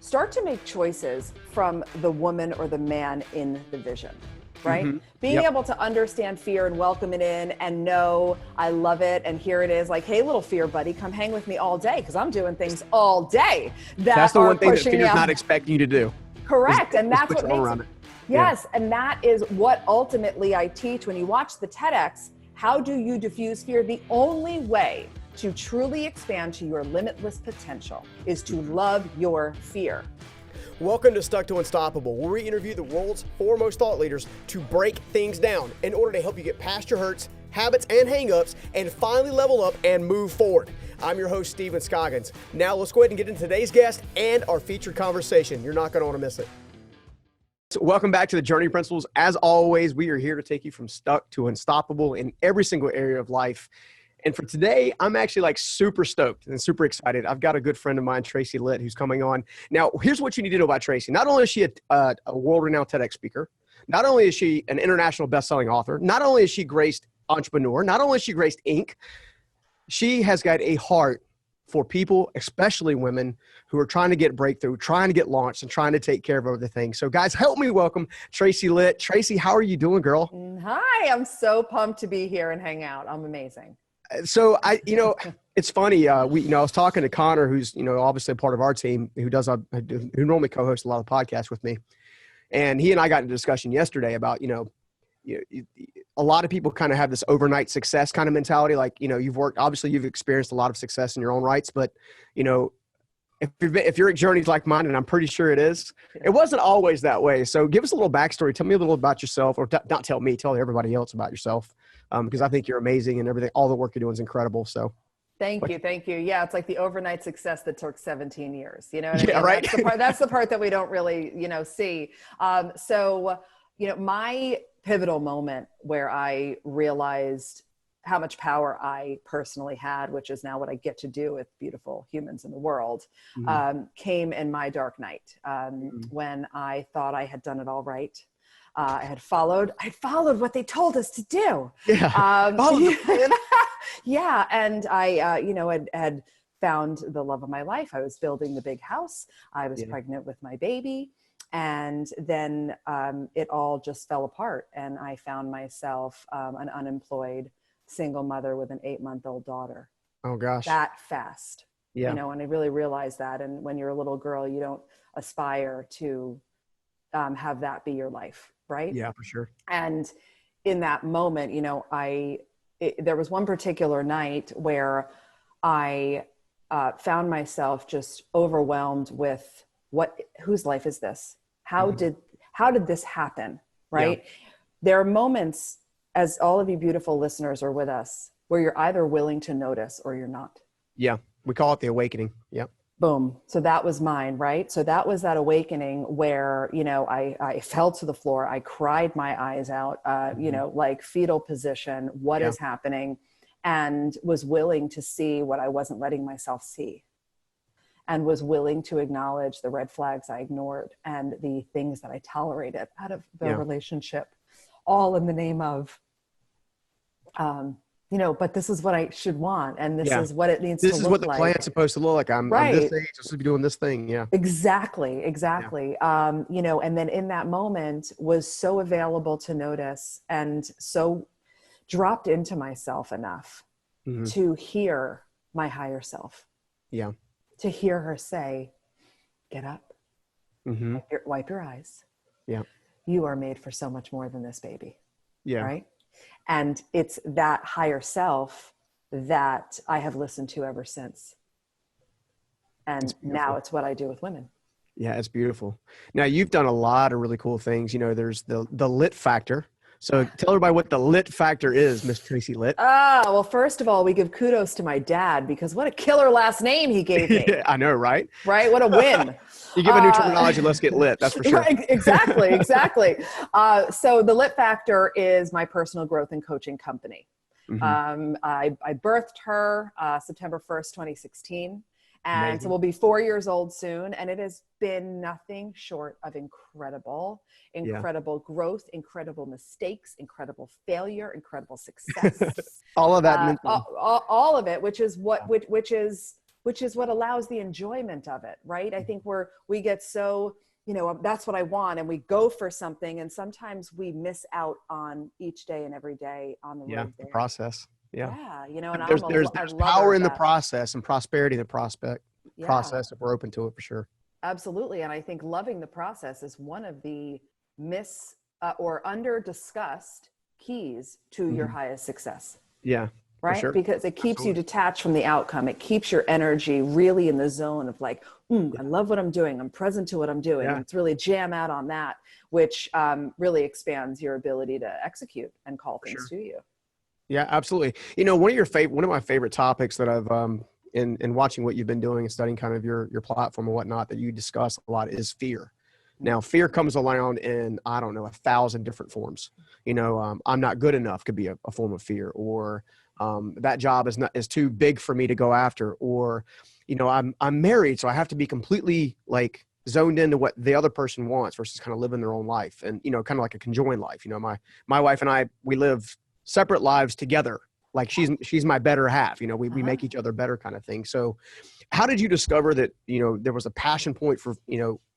start to make choices from the woman or the man in the vision, right? Mm-hmm. Being able to understand fear and welcome it in and know I love it. And here it is like, hey, little fear buddy, come hang with me all day because I'm doing things all day That's the one thing that fear's not expecting you to do. Correct. And that's what makes it. Yes. And that is what ultimately I teach when you watch the TEDx. How do you diffuse fear? The only way to truly expand to your limitless potential is to love your fear. Welcome to Stuck to Unstoppable, where we interview the world's foremost thought leaders to break things down in order to help you get past your hurts, habits, and hang-ups and finally level up and move forward. I'm your host, Scoggins. Now let's go ahead and get into today's guest and our featured conversation. You're not going to want to miss it. So welcome back to the Journey Principles. As always, we are here to take you from stuck to unstoppable in every single area of life. And for today, I'm actually like super stoked and super excited. I've got a good friend of mine, Tracy Litt, who's coming on. Now, here's what you need to know about Tracy. Not only is she a world-renowned TEDx speaker, not only is she an international best-selling author, not only is she graced entrepreneur, not only is she graced Inc., she has got a heart for people, especially women, who are trying to get breakthrough, trying to get launched, and trying to take care of other things. So guys, help me welcome Tracy Litt. Tracy, how are you doing, girl? Hi, I'm so pumped to be here and hang out. I'm amazing. So it's funny. I was talking to Connor, who's, obviously a part of our team, who normally co-hosts a lot of podcasts with me. And he and I got into a discussion yesterday about, a lot of people kind of have this overnight success kind of mentality. Like, you've experienced a lot of success in your own rights, but, if your journey's like mine, and I'm pretty sure it is, it wasn't always that way. So give us a little backstory. Tell me a little about yourself, or not tell me, tell everybody else about yourself. Because I think you're amazing and everything, all the work you're doing is incredible. So Thank you. Yeah. It's like the overnight success that took 17 years, you know what I mean? Right. That's the part that we don't really, see. My pivotal moment where I realized how much power I personally had, which is now what I get to do with beautiful humans in the world, came in my dark night, when I thought I had done it all right. I had followed what they told us to do. Yeah. Yeah. And I, had found the love of my life. I was building the big house. I was pregnant with my baby. And then it all just fell apart. And I found myself an unemployed single mother with an 8-month-old daughter. Oh, gosh. That fast. Yeah. And I really realized that. And when you're a little girl, you don't aspire to have that be your life. Right? Yeah, for sure. And in that moment, there was one particular night where I found myself just overwhelmed with whose life is this? How did this happen? Right? Yeah. There are moments, as all of you beautiful listeners are with us, where you're either willing to notice or you're not. Yeah. We call it the awakening. Yeah. Boom. So that was mine, right? So that was that awakening where, I fell to the floor. I cried my eyes out, like fetal position, what is happening, and was willing to see what I wasn't letting myself see, and was willing to acknowledge the red flags I ignored and the things that I tolerated out of the relationship, all in the name of, but this is what I should want. And this is what it needs to look like. This is what the plan's supposed to look like. I'm this age, I'm supposed to be doing this thing. Yeah. Exactly. Yeah. And then in that moment was so available to notice and so dropped into myself enough to hear my higher self. Yeah. To hear her say, get up, wipe your eyes. Yeah. You are made for so much more than this baby. Yeah. Right. And it's that higher self that I have listened to ever since. And now it's what I do with women. Yeah, it's beautiful. Now, you've done a lot of really cool things. There's the Lit Factor. So tell everybody what the Lit Factor is, Miss Tracy Litt. Well, first of all, we give kudos to my dad because what a killer last name he gave me. Yeah, I know, right? Right? What a win. You give a new terminology, let's get lit. That's for sure. Right, exactly. So the Lit Factor is my personal growth and coaching company. I birthed her September 1st, 2016. And amazing. So we'll be 4 years old soon. And it has been nothing short of incredible growth, incredible mistakes, incredible failure, incredible success. All of that. All of it, which is which is what allows the enjoyment of it, right? I think we get so, that's what I want, and we go for something, and sometimes we miss out on each day and every day on the road there. The process. Yeah. And There's I power in the that. process and prosperity in the process if we're open to it, for sure. Absolutely. And I think loving the process is one of the or under discussed keys to your highest success. Yeah. Right. Sure. Because it keeps you detached from the outcome. It keeps your energy really in the zone of like, I love what I'm doing. I'm present to what I'm doing. And it's really jam out on that, which really expands your ability to execute and call things to you. Yeah, absolutely. One of my favorite topics that I've, in watching what you've been doing and studying kind of your platform and whatnot that you discuss a lot is fear. Now, fear comes around in, 1,000 different forms. I'm not good enough could be a form of fear, or that job is too big for me to go after, or, I'm married, so I have to be completely like zoned into what the other person wants versus kind of living their own life, and, kind of like a conjoined life. My wife and I, we live separate lives together. Like she's my better half, we make each other better kind of thing. So how did you discover that, there was a passion point for,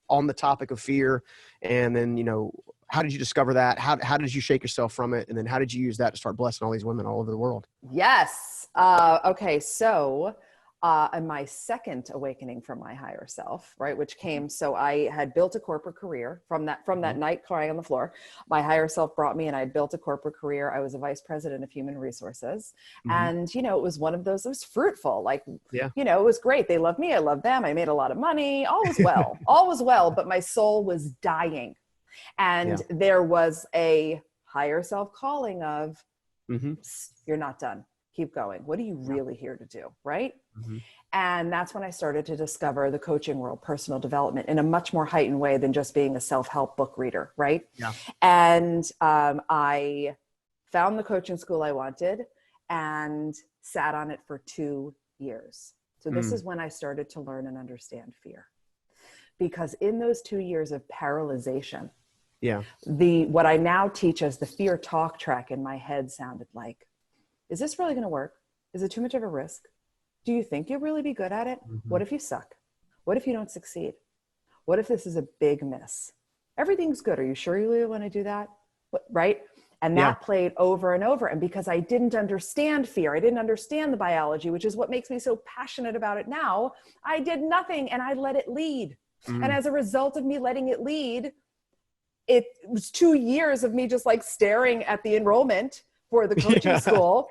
on the topic of fear? And then, how did you discover that? How did you shake yourself from it? And then how did you use that to start blessing all these women all over the world? Yes. Okay. So, and my second awakening from my higher self, right, which came, so I had built a corporate career from that night crying on the floor. My higher self brought me, and I had built a corporate career. I was a vice president of human resources. And, it was one of those, it was fruitful. Like, it was great. They loved me. I loved them. I made a lot of money. All was well, all was well, but my soul was dying. And there was a higher self calling of, you're not done. Keep going. What are you really here to do? Right. And that's when I started to discover the coaching world, personal development in a much more heightened way than just being a self-help book reader. Right. Yeah. And I found the coaching school I wanted and sat on it for 2 years. So this is when I started to learn and understand fear, because in those 2 years of paralyzation, what I now teach as the fear talk track in my head sounded like, is this really going to work? Is it too much of a risk? Do you think you'll really be good at it? What if you suck? What if you don't succeed? What if this is a big miss? Everything's good. Are you sure you really want to do that? Right? And that played over and over. And because I didn't understand fear, I didn't understand the biology, which is what makes me so passionate about it now, I did nothing and I let it lead. And as a result of me letting it lead, it was 2 years of me just like staring at the enrollment for the coaching school.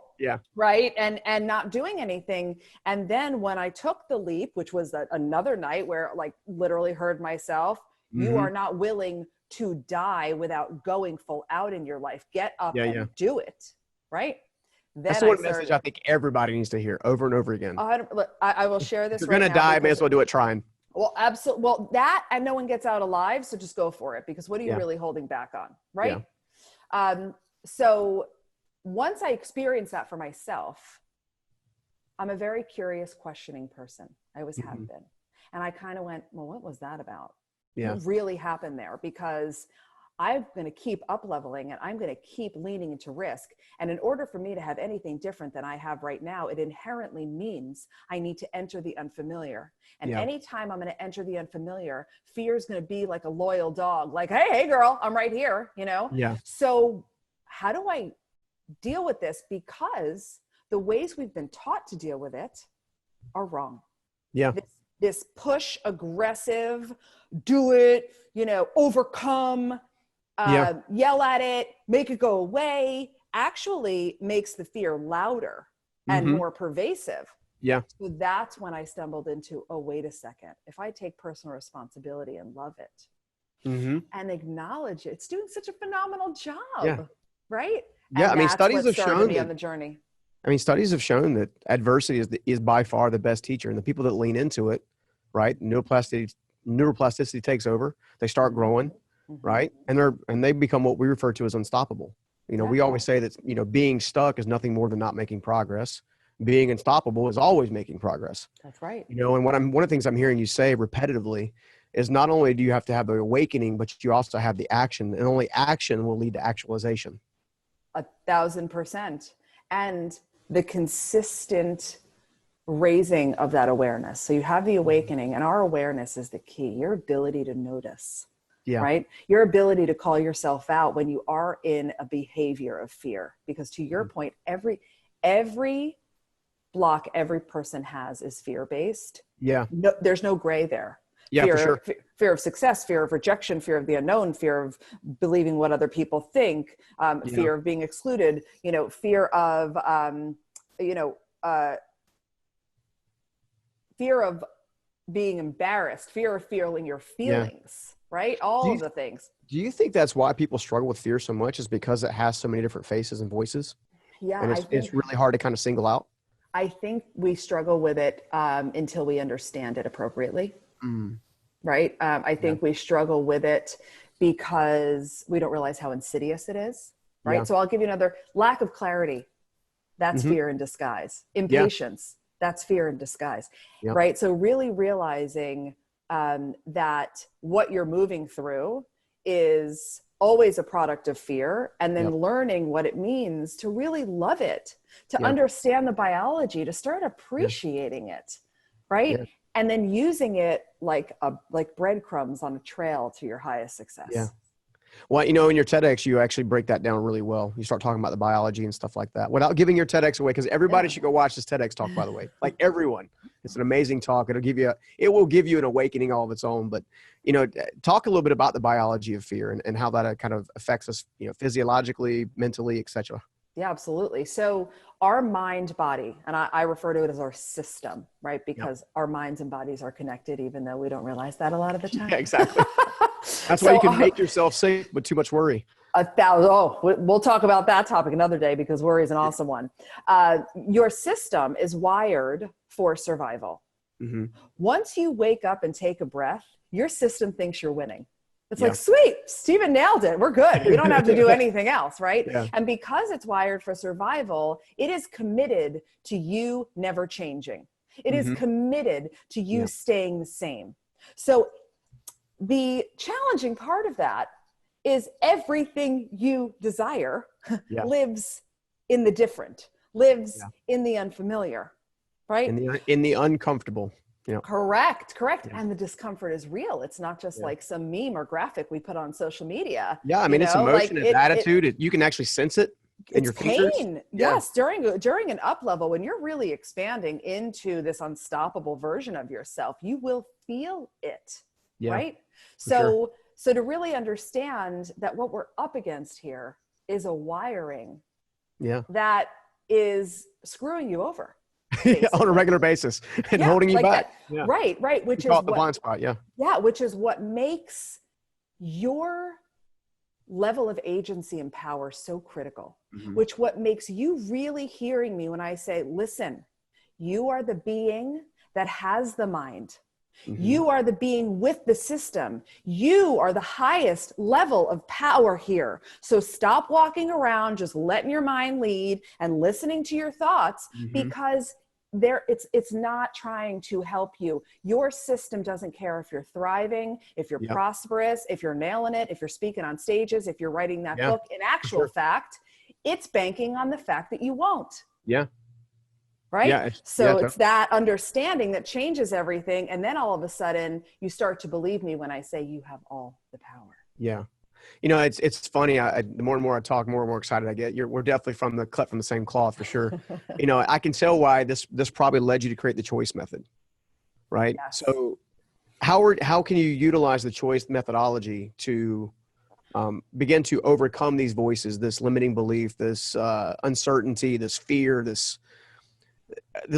Right. And not doing anything. And then when I took the leap, which was another night where like literally heard myself, you are not willing to die without going full out in your life. Get up and do it. Right. Then that's the one message I think everybody needs to hear over and over again. I will share this. If you're going to die, may as well do it trying. Well, absolutely. Well, that, and no one gets out alive. So just go for it, because what are you really holding back on? Right. So once I experienced that for myself, I'm a very curious, questioning person. I always have been. And I kind of went, well, what was that about? What really happened there? Because I'm going to keep up leveling and I'm going to keep leaning into risk. And in order for me to have anything different than I have right now, it inherently means I need to enter the unfamiliar. And anytime I'm going to enter the unfamiliar, fear is going to be like a loyal dog, like, hey girl, I'm right here, So how do I deal with this? Because the ways we've been taught to deal with it are wrong. This push, aggressive, do it, overcome, yell at it, make it go away, actually makes the fear louder and more pervasive. So that's when I stumbled into, oh, wait a second. If I take personal responsibility and love it and acknowledge it, it's doing such a phenomenal job. Right? Yeah. And studies have shown me on the journey. Studies have shown that adversity is by far the best teacher, and the people that lean into it, right? Neuroplasticity takes over. They start growing, right? And they become what we refer to as unstoppable. We always say that, being stuck is nothing more than not making progress. Being unstoppable is always making progress. That's right. And one of the things I'm hearing you say repetitively is not only do you have to have the awakening, but you also have the action, and only action will lead to actualization. 1,000%. And the consistent raising of that awareness. So you have the awakening, and our awareness is the key. Your ability to notice, right? Your ability to call yourself out when you are in a behavior of fear. Because to your point, every block every person has is fear-based. No, there's no gray there. Fear, for sure. Fear of success, fear of rejection, fear of the unknown, fear of believing what other people think, fear of being excluded, fear of, fear of being embarrassed, fear of feeling your feelings, right? All of the things. Do you think that's why people struggle with fear so much, is because it has so many different faces and voices? Yeah. And it's really hard to kind of single out? I think we struggle with it until we understand it appropriately. Right? I think we struggle with it because we don't realize how insidious it is. Right? So I'll give you another: lack of clarity. That's fear in disguise. Impatience. That's fear in disguise. Right? So really realizing that what you're moving through is always a product of fear, and then learning what it means to really love it, to understand the biology, to start appreciating it, right? And then using it like breadcrumbs on a trail to your highest success. Well, in your TEDx, you actually break that down really well. You start talking about the biology and stuff like that without giving your TEDx away, because everybody should go watch this TEDx talk, by the way. Like, everyone. It's an amazing talk. It will give you an awakening all of its own. But, talk a little bit about the biology of fear and how that kind of affects us, physiologically, mentally, etc. Yeah, absolutely. So our mind body, and I refer to it as our system, right? Because our minds and bodies are connected, even though we don't realize that a lot of the time. Yeah, exactly. That's why you can make yourself sick with too much worry. We'll talk about that topic another day, because worry is an awesome one. Your system is wired for survival. Once you wake up and take a breath, your system thinks you're winning. It's like, sweet, Steven nailed it. We're good. We don't have to do anything else, right? And because it's wired for survival, it is committed to you never changing. It is committed to you staying the same. So the challenging part of that is everything you desire lives in the different, lives in the unfamiliar, right? In the uncomfortable. Correct. And the discomfort is real. It's not just like some meme or graphic we put on social media. Yeah, I mean, it's emotion, it's attitude. You can actually sense it in your fingers. Pain. Yes, during an up level, when you're really expanding into this unstoppable version of yourself, you will feel it, right? So to really understand that what we're up against here is a wiring that is screwing you over. On a regular basis and holding you back. Right. Which is the blind spot. Which is what makes your level of agency and power so critical, what makes you really hearing me when I say, listen, you are the being that has the mind. You are the being with the system. You are the highest level of power here. So stop walking around just letting your mind lead and listening to your thoughts, because it's not trying to help you. Your system doesn't care if you're thriving, if you're prosperous, if you're nailing it, if you're speaking on stages, if you're writing that book. In actual fact, it's banking on the fact that you won't. Right? It's that understanding that changes everything. And then all of a sudden you start to believe me when I say you have all the power. It's funny. The more and more I talk, more and more excited I get. We're definitely cut from the same cloth, for sure. I can tell why this probably led you to create the choice method, right? Yes. So how can you utilize the choice methodology to begin to overcome these voices, this limiting belief, this uncertainty, this fear, this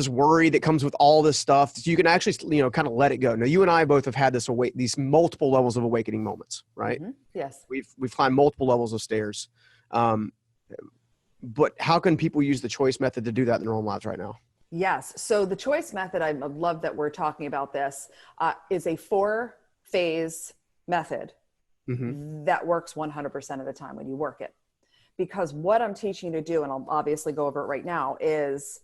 worry that comes with all this stuff, so you can actually, kind of let it go. Now, you and I both have had these multiple levels of awakening moments, right? Yes. We've climbed multiple levels of stairs. But how can people use the choice method to do that in their own lives right now? Yes. So the choice method, I love that we're talking about this, is a 4-phase method that works 100% of the time when you work it. Because what I'm teaching you to do, and I'll obviously go over it right now, is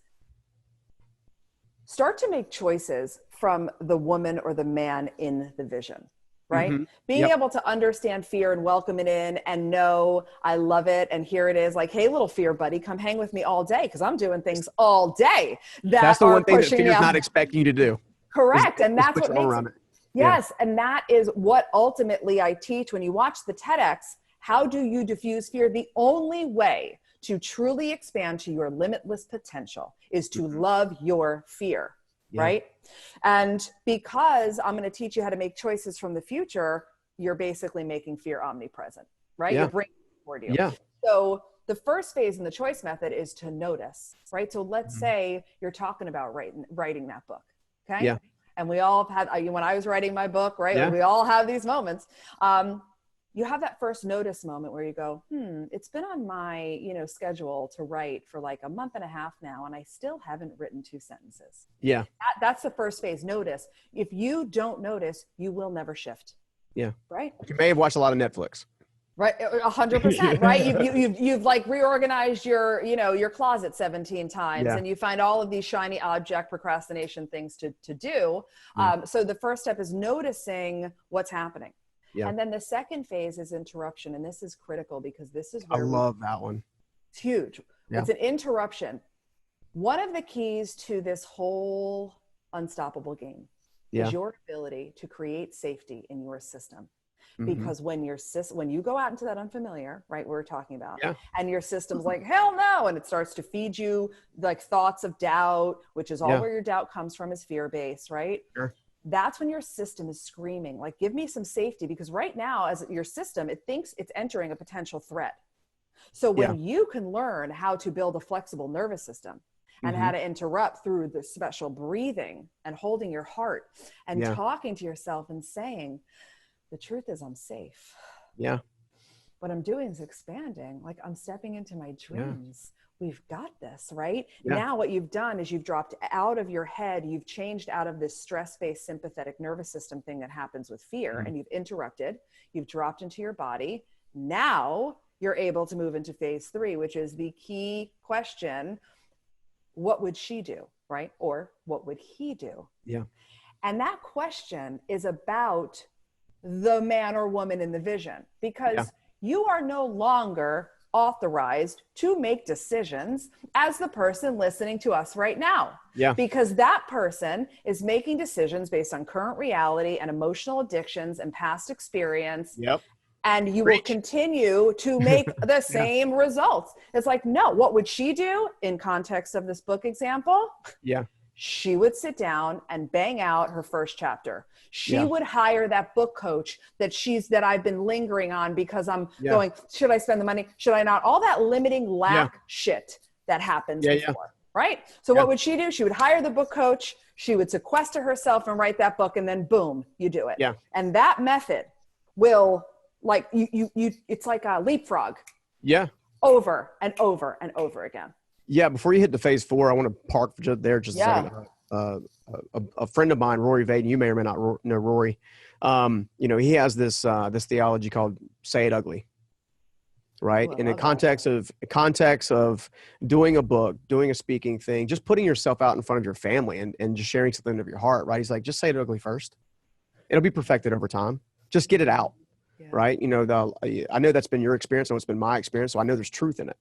start to make choices from the woman or the man in the vision. right? Mm-hmm. Being able to understand fear and welcome it in and know I love it. And here it is like, hey, little fear buddy, come hang with me all day because I'm doing things all day That's that the are one thing that pushing me fear is out. not expecting you to do. Correct. And that's put what your arm makes around it. Yes. Yeah. And that is what ultimately I teach when you watch the TEDx. How do you diffuse fear? The only way to truly expand to your limitless potential is to love your fear, right? And because I'm going to teach you how to make choices from the future, you're basically making fear omnipresent, right? You're bringing it toward you. So the first phase in the choice method is to notice, right? So let's say you're talking about writing that book, okay? Yeah. And we all have had, when I was writing my book, right? We all have these moments. You have that first notice moment where you go, it's been on my, schedule to write for like a month and a half now, and I still haven't written 2 sentences. Yeah. That's the first phase, notice. If you don't notice, you will never shift. Yeah. Right? You may have watched a lot of Netflix. Right. 100%. Right. You've like reorganized your closet 17 times and you find all of these shiny object procrastination things to do. So the first step is noticing what's happening. Yeah. And then the second phase is interruption. And this is critical because this is where I love that one. It's huge. Yeah. It's an interruption. One of the keys to this whole unstoppable game is your ability to create safety in your system. Because when you go out into that unfamiliar, right, we're talking about, and your system's like, hell no, and it starts to feed you like thoughts of doubt, which is all where your doubt comes from, is fear-based, right? Sure. That's when your system is screaming, like, give me some safety, because right now, as your system, it thinks it's entering a potential threat. So when you can learn how to build a flexible nervous system and how to interrupt through the special breathing and holding your heart and talking to yourself and saying, the truth is I'm safe. Yeah. What I'm doing is expanding. Like, I'm stepping into my dreams. We've got this, right? Yeah. Now what you've done is you've dropped out of your head. You've changed out of this stress-based sympathetic nervous system thing that happens with fear, and you've interrupted. You've dropped into your body. Now you're able to move into phase 3, which is the key question. What would she do, right? Or what would he do? Yeah. And that question is about the man or woman in the vision, because you are no longer authorized to make decisions as the person listening to us right now. Yeah. Because that person is making decisions based on current reality and emotional addictions and past experience. Yep. And you will continue to make the same results. It's like, no, what would she do in context of this book example? Yeah. She would sit down and bang out her first chapter. She would hire that book coach that I've been lingering on because I'm going, should I spend the money? Should I not? All that limiting lack shit that happens before, right? So what would she do? She would hire the book coach. She would sequester herself and write that book, and then boom, you do it. Yeah. And that method will, like, it's like a leapfrog. Yeah. Over and over and over again. Yeah, before you hit the phase 4, I want to park just there just a second. A friend of mine, Rory Vaden, you may or may not know Rory. He has this theology called "Say It Ugly," right? In the context of doing a book, doing a speaking thing, just putting yourself out in front of your family and just sharing something of your heart, right? He's like, just say it ugly first. It'll be perfected over time. Just get it out, right? I know that's been your experience. I know it's been my experience, so I know there's truth in it.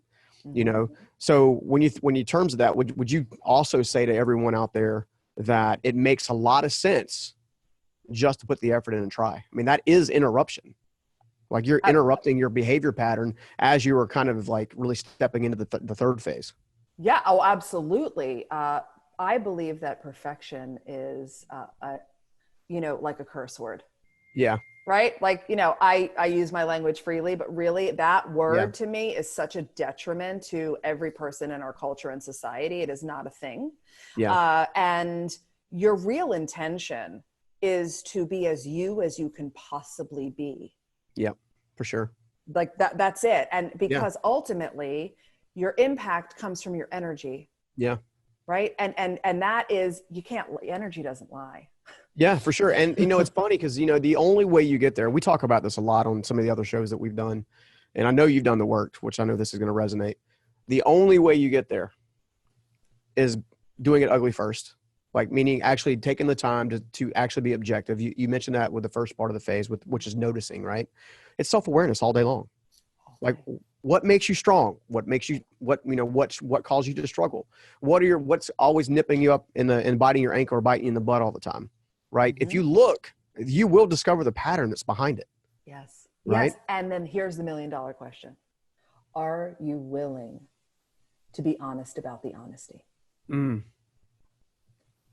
So when you terms of that, would you also say to everyone out there that it makes a lot of sense just to put the effort in and try? I mean, that is interruption. Like, you're interrupting your behavior pattern as you were kind of like really stepping into the third phase. Yeah. Oh, absolutely. I believe that perfection is, like a curse word. Yeah. Right? Like, I use my language freely, but really that word to me is such a detriment to every person in our culture and society. It is not a thing. Yeah. And your real intention is to be as you can possibly be. Yeah, for sure. Like that's it. And because ultimately your impact comes from your energy. Yeah. Right. And that is, energy doesn't lie. Yeah, for sure. And, it's funny because, the only way you get there, we talk about this a lot on some of the other shows that we've done. And I know you've done the work, which I know this is going to resonate. The only way you get there is doing it ugly first. Like meaning actually taking the time to actually be objective. You mentioned that with the first part of the phase, which is noticing, right? It's self-awareness all day long. Like what makes you strong? What makes you, what caused you to struggle? What's always nipping you up and biting your ankle or biting you in the butt all the time, right? If you look, you will discover the pattern that's behind it. Yes. Right? Yes. And then here's the $1 million question. Are you willing to be honest about the honesty?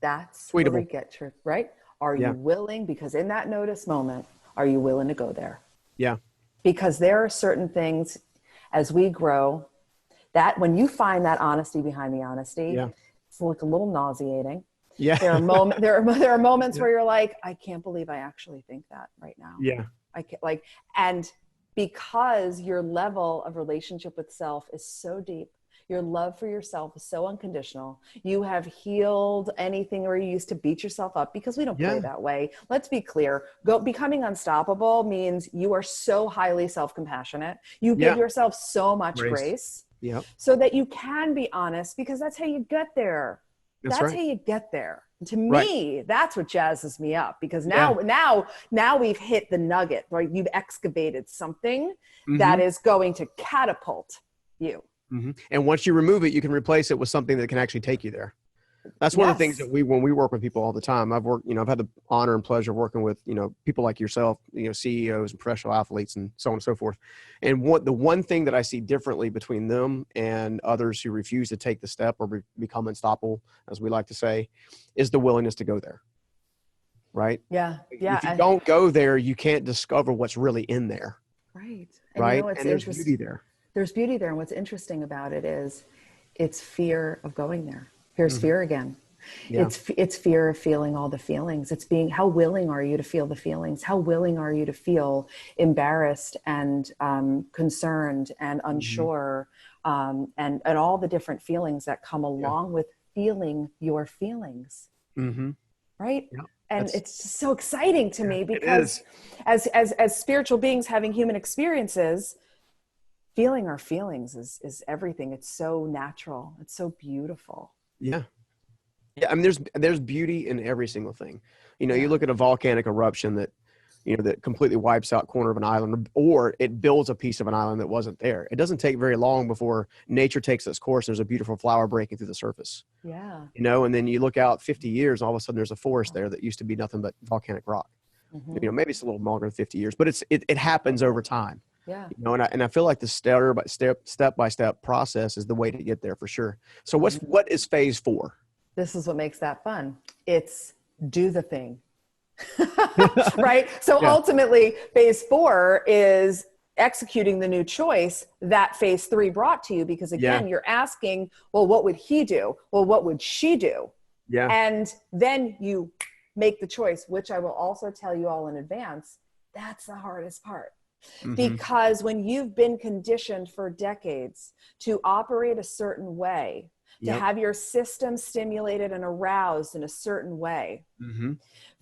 That's where we get truth, right? Are you willing? Because in that notice moment, are you willing to go there? Yeah. Because there are certain things as we grow that when you find that honesty behind the honesty, it's like a little nauseating. Yeah. There are moments where you're like, I can't believe I actually think that right now. Yeah. I can't and because your level of relationship with self is so deep, your love for yourself is so unconditional. You have healed anything where you used to beat yourself up, because we don't play that way. Let's be clear. Becoming unstoppable means you are so highly self-compassionate. You give yourself so much grace so that you can be honest, because that's how you get there. That's how you get there. To me, that's what jazzes me up, because now we've hit the nugget, right? You've excavated something that is going to catapult you. And once you remove it, you can replace it with something that can actually take you there. That's one of the things that when we work with people all the time, I've had the honor and pleasure of working with, people like yourself, CEOs and professional athletes and so on and so forth. And the one thing that I see differently between them and others who refuse to take the step or become unstoppable, as we like to say, is the willingness to go there. Right? Yeah. Yeah. If you don't go there, you can't discover what's really in there. Right. And there's beauty there. There's beauty there. And what's interesting about it is it's fear of going there. Here's fear again. Yeah. It's fear of feeling all the feelings. It's how willing are you to feel the feelings? How willing are you to feel embarrassed and concerned and unsure and all the different feelings that come along with feeling your feelings. Right? Yeah. And it's just so exciting to me, because as spiritual beings having human experiences, feeling our feelings is everything. It's so natural. It's so beautiful. Yeah. Yeah. I mean, there's beauty in every single thing. You look at a volcanic eruption that, that completely wipes out corner of an island, or it builds a piece of an island that wasn't there. It doesn't take very long before nature takes its course. There's a beautiful flower breaking through the surface. Yeah. And then you look out 50 years, all of a sudden there's a forest there that used to be nothing but volcanic rock. Maybe it's a little longer than 50 years, but it happens over time. Yeah. And I feel like the step by step process is the way to get there for sure. So what is phase 4? This is what makes that fun. It's do the thing. Right? So ultimately phase 4 is executing the new choice that phase 3 brought to you, because again, you're asking, well, what would he do? Well, what would she do? Yeah. And then you make the choice, which I will also tell you all in advance. That's the hardest part. Because when you've been conditioned for decades to operate a certain way, to have your system stimulated and aroused in a certain way,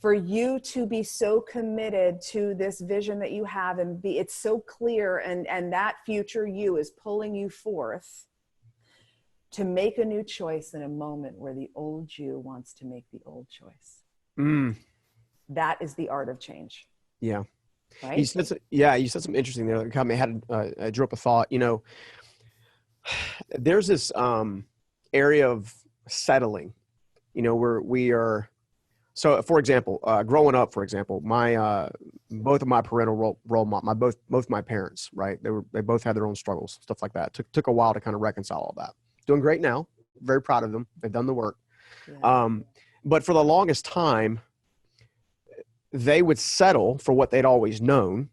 for you to be so committed to this vision that you have and it's so clear, and that future you is pulling you forth to make a new choice in a moment where the old you wants to make the old choice. That is the art of change. Yeah. Right? You said something interesting there that I drew up a thought. There's this area of settling, where we are. So, for example, growing up, my both of my parental role models, both my parents, right? They both had their own struggles, stuff like that. Took a while to kind of reconcile all that. Doing great now. Very proud of them. They've done the work. Yeah. But for the longest time, they would settle for what they'd always known,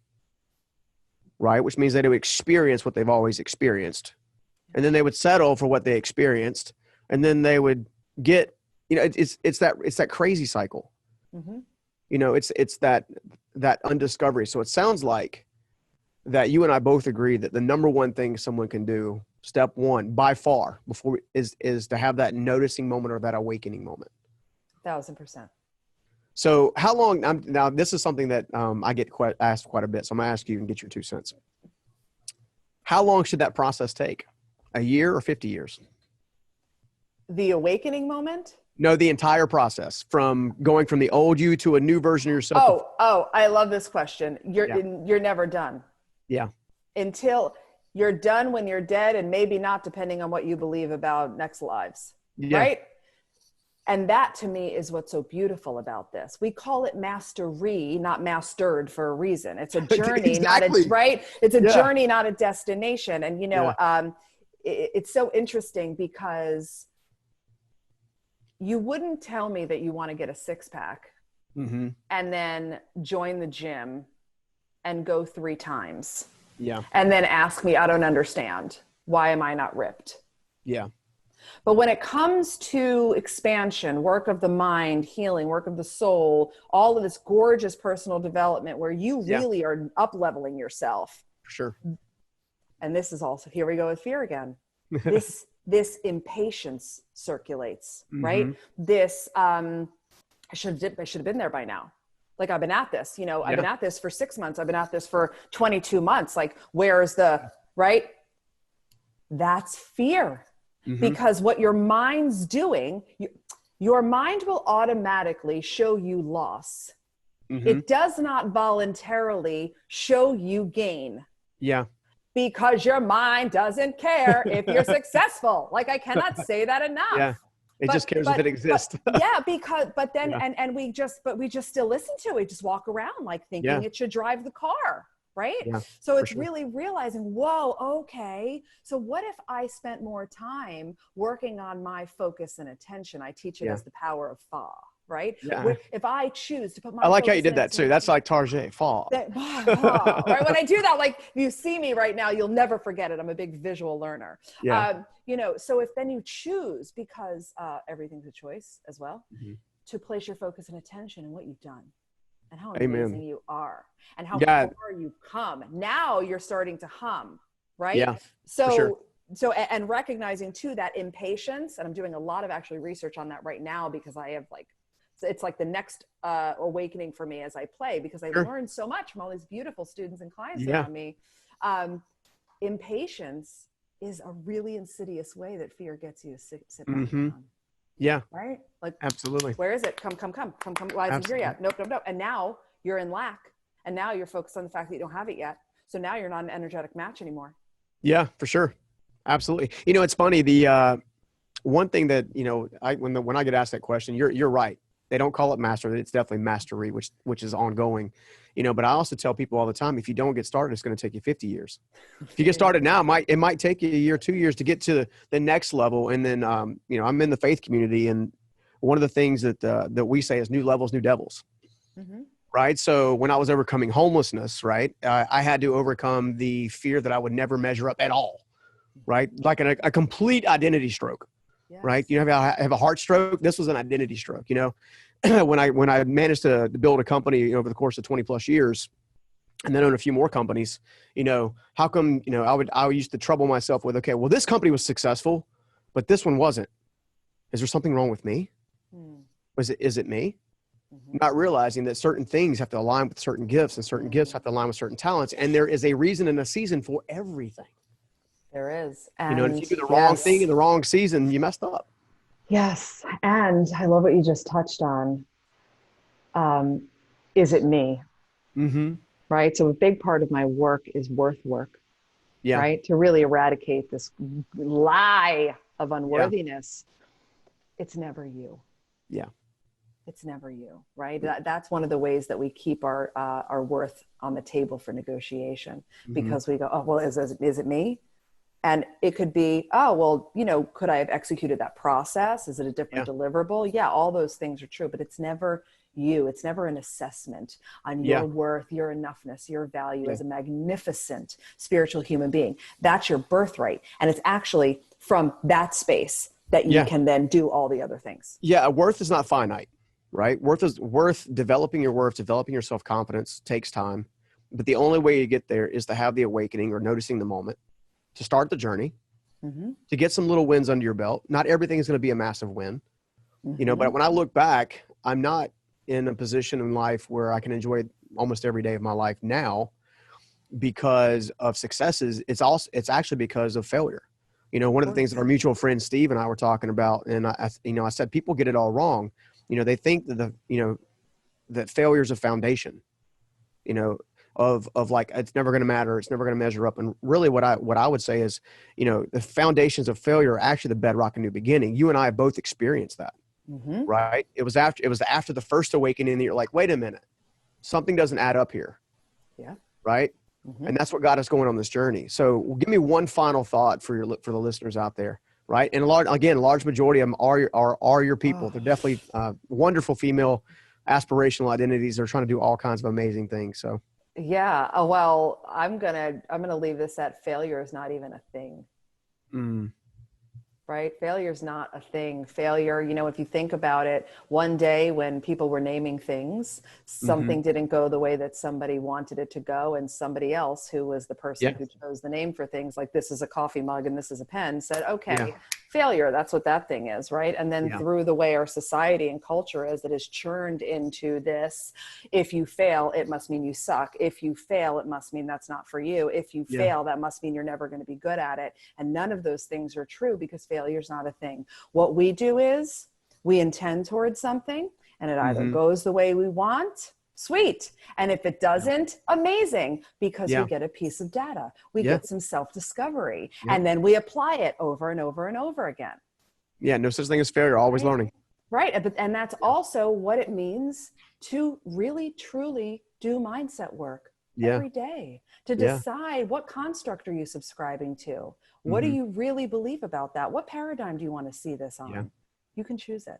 right? Which means they would experience what they've always experienced. And then they would settle for what they experienced. And then they would get, it's that crazy cycle. It's that undiscovery. So it sounds like that you and I both agree that the number one thing someone can do, step 1 by far, before is to have that noticing moment or that awakening moment. 1,000%. So how long, now this is something that I get asked quite a bit, so I'm going to ask you and get your 2 cents. How long should that process take? A year or 50 years? The awakening moment? No, the entire process from going from the old you to a new version of yourself. Oh, I love this question. You're never done. Yeah. Until you're done when you're dead, and maybe not, depending on what you believe about next lives. Yeah. Right. And that to me is what's so beautiful about this. We call it mastery, not mastered, for a reason. It's a journey, Exactly. It's a journey, not a destination. And, it's so interesting because you wouldn't tell me that you want to get a six-pack and then join the gym and go 3 times. Yeah. And then ask me, I don't understand. Why am I not ripped? Yeah. But when it comes to expansion, work of the mind, healing, work of the soul, all of this gorgeous personal development where you really are up-leveling yourself. For sure. And this is also, here we go with fear again. This impatience circulates, right? This, I should have been there by now. Like, I've been at this, I've been at this for 6 months. I've been at this for 22 months. Like, where's the, right? That's fear. Because what your mind's doing, your mind will automatically show you loss. It does not voluntarily show you gain. Yeah. Because your mind doesn't care if you're successful. Like, I cannot say that enough. Yeah. It just cares if it exists. We just still listen to it. We just walk around like thinking it should drive the car. Right? Yeah, so it's really realizing, whoa, okay. So what if I spent more time working on my focus and attention? I teach it as the power of fa, right? Yeah. If I choose to put my I like how you did that too. That's like Tarjay, fa. Right? When I do that, like, if you see me right now, you'll never forget it. I'm a big visual learner. Yeah. So if then you choose, because everything's a choice as well, to place your focus and attention in what you've done. And how amazing you are, and how far you've come. Now you're starting to hum, right? Yeah. So and recognizing too that impatience, and I'm doing a lot of actually research on that right now, because I have it's like the next awakening for me as I play, because I learned so much from all these beautiful students and clients around me. Impatience is a really insidious way that fear gets you to sit back down. Yeah. Right? Like, absolutely. Where is it? Come. Why isn't it here yet? Nope. And now you're in lack. And now you're focused on the fact that you don't have it yet. So now you're not an energetic match anymore. Yeah, for sure. Absolutely. It's funny. The one thing that, when I get asked that question, you're right. They don't call it master. It's definitely mastery, which is ongoing. But I also tell people all the time, if you don't get started, it's going to take you 50 years. If you get started now, it might take you a year, 2 years to get to the next level. And then, I'm in the faith community, and one of the things that we say is new levels, new devils. Right. So when I was overcoming homelessness, right, I had to overcome the fear that I would never measure up at all. Right. Like a complete identity stroke. Yes. Right. I have a heart stroke. This was an identity stroke, when I managed to build a company over the course of 20 plus years, and then own a few more companies, how come, I used to trouble myself with, okay, well, this company was successful, but this one wasn't. Is there something wrong with me? Is it me? Not realizing that certain things have to align with certain gifts, and certain gifts have to align with certain talents. And there is a reason and a season for everything. There is. And if you do the wrong thing in the wrong season, you messed up. Yes. And I love what you just touched on. Is it me? Right. So a big part of my work is worth work. Yeah. Right. To really eradicate this lie of unworthiness. Yeah. It's never you. Yeah. It's never you. Right. That's one of the ways that we keep our worth on the table for negotiation, because we go, oh, well, is it me? And it could be, oh, well, could I have executed that process? Is it a different deliverable? Yeah, all those things are true, but it's never you. It's never an assessment on your worth, your enoughness, your value as a magnificent spiritual human being. That's your birthright. And it's actually from that space that you can then do all the other things. Yeah, worth is not finite, right? Developing your worth, developing your self-confidence takes time. But the only way you get there is to have the awakening or noticing the moment, to start the journey, to get some little wins under your belt. Not everything is going to be a massive win, but when I look back, I'm not in a position in life where I can enjoy almost every day of my life now because of successes. It's actually because of failure. You know, one of the things that our mutual friend Steve and I were talking about, and I said, people get it all wrong. You know, they think that that failure is a foundation, you know, of like, it's never going to matter. It's never going to measure up. And really what I would say is, you know, the foundations of failure are actually the bedrock of new beginning. You and I have both experienced that, right? It was after the first awakening that you're like, wait a minute, something doesn't add up here. Yeah. Right. And that's what got us going on this journey. So give me one final thought for the listeners out there. Right. And large majority of them are your people. They're definitely wonderful female aspirational identities. They're trying to do all kinds of amazing things. So. Yeah. Oh, well, I'm going to leave this at failure is not even a thing. Right? Failure is not a thing. Failure, you know, if you think about it, one day when people were naming things, something didn't go the way that somebody wanted it to go. And somebody else who was the person who chose the name for things, like this is a coffee mug and this is a pen, said, okay, failure, that's what that thing is, right? And then through the way our society and culture is, it is churned into this, if you fail, it must mean you suck. If you fail, it must mean that's not for you. If you fail, that must mean you're never going to be good at it. And none of those things are true, because failure is not a thing. What we do is we intend towards something, and it either goes the way we want, sweet. And if it doesn't, amazing, because we get a piece of data. We get some self-discovery, and then we apply it over and over and over again. Yeah. No such thing as failure. Always learning. Right. And that's also what it means to really, truly do mindset work every day, to decide what construct are you subscribing to? What do you really believe about that? What paradigm do you want to see this on? Yeah. You can choose it.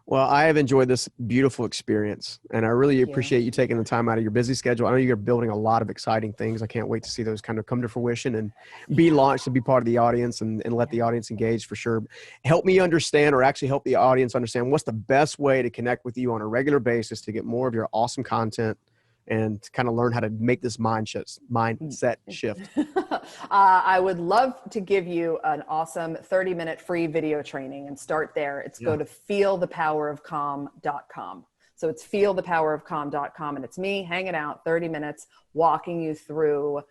Well, I have enjoyed this beautiful experience, and I really appreciate you taking the time out of your busy schedule. I know you're building a lot of exciting things. I can't wait to see those kind of come to fruition and be launched, and be part of the audience and let the audience engage for sure. Help me understand, or actually help the audience understand, what's the best way to connect with you on a regular basis to get more of your awesome content and kind of learn how to make this mindset shift. I would love to give you an awesome 30-minute free video training, and start there. It's go to feelthepowerofcalm.com. So it's feelthepowerofcalm.com, and it's me hanging out 30 minutes, walking you through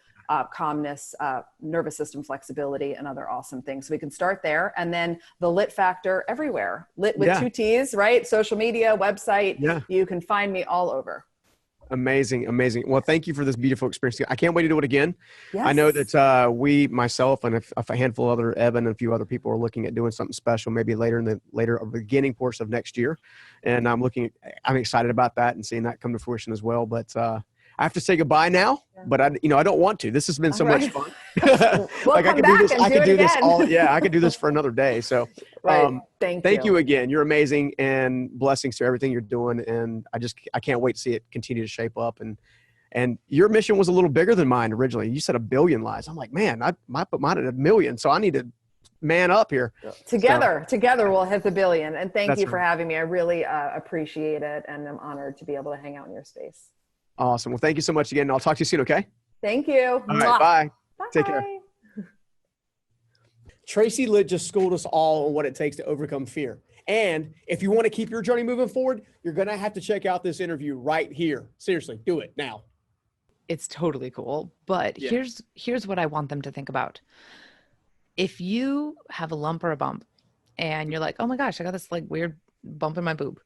calmness, nervous system flexibility, and other awesome things. So we can start there. And then the Litt Factor everywhere. Litt with 2 T's, right? Social media, website. You can find me all over. Amazing. Amazing. Well, thank you for this beautiful experience. I can't wait to do it again. Yes. I know that myself and a handful of other, Evan and a few other people, are looking at doing something special, maybe later or beginning portion of next year. And I'm excited about that and seeing that come to fruition as well. But I have to say goodbye now, but I don't want to. This has been so much fun. Like I could do this I could do this for another day. So thank you again. You're amazing, and blessings to everything you're doing. And I can't wait to see it continue to shape up. And your mission was a little bigger than mine originally. You said 1 billion lives. I'm like, man, I put mine at 1 million. So I need to man up here. Together we'll hit the 1 billion. And thank you for having me. I really appreciate it. And I'm honored to be able to hang out in your space. Awesome. Well, thank you so much again. I'll talk to you soon. Okay. Thank you. All right. Bye. Bye. Take care. Tracy Litt just schooled us all on what it takes to overcome fear. And if you want to keep your journey moving forward, you're going to have to check out this interview right here. Seriously, do it now. It's totally cool. But here's what I want them to think about. If you have a lump or a bump and you're like, oh my gosh, I got this like weird bump in my boob.